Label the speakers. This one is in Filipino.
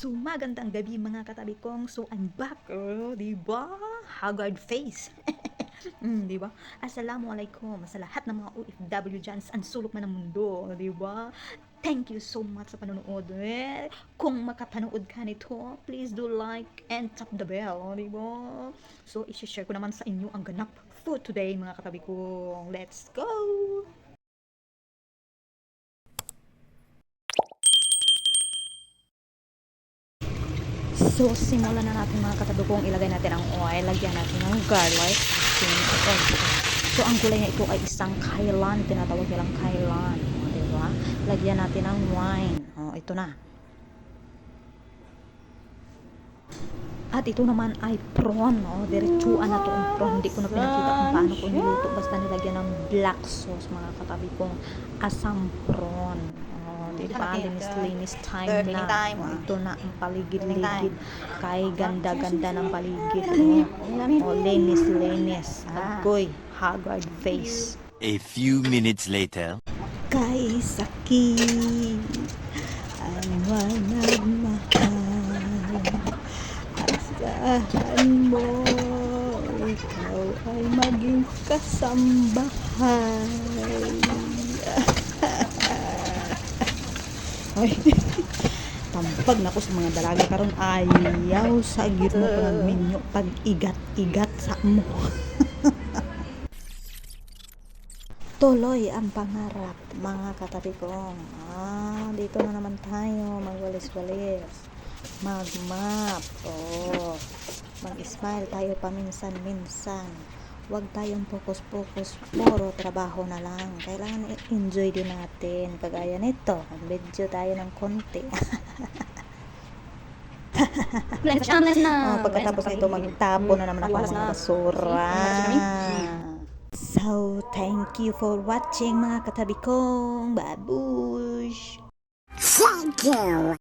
Speaker 1: So, magandang gabi mga katabi kong. So, I'm back. Oh, diba? Haggard face. Diba? Assalamualaikum sa lahat ng mga OFW dyan sa sulok man ng mundo. Diba? Thank you so much sa panonood. Kung makapanood ka nito, please do like and tap the bell. Diba? So, isi-share ko naman sa inyo ang ganap for today mga katabi kong. Let's go! So, simulan na natin mga katadukong. Ilagay natin ang oil. Lagyan natin ng garlic. So, ang gulay na ito ay isang kailan. Tinatawag nilang kailan. O, diba? Lagyan natin ng wine. O, ito na. At ito naman ay prawn. O, diretsuan na to ang prawn. Hindi ko na pinakita kung paano ko niluto. Basta nilagyan ng black sauce mga katabi kong asam prawn. Diba? Linis time na. Ito na ang paligid-ligid. Kay ganda-ganda ng paligid. Linis. Agoy, haggard face.
Speaker 2: A few minutes later.
Speaker 1: Kay sakit ang managmahal. Asahan mo ikaw ay maging kasambahay. Ay, tampag na ko sa mga dalaga karon ayaw sa gid mo ko minyo pag igat-igat sa mo. Tuloy ang pangarap mga katabi ko. Dito na naman tayo magwalis-walis, magmap, mag-smile tayo paminsan-minsan. Huwag tayong focus-focus, puro trabaho na lang. Kailangan i-enjoy din natin. Kagaya nito, video tayo ng konti. Pagkatapos nito, magtapo na naman ako ng mga basura. So, thank you for watching mga katabi kong. Babush!
Speaker 3: Thank you.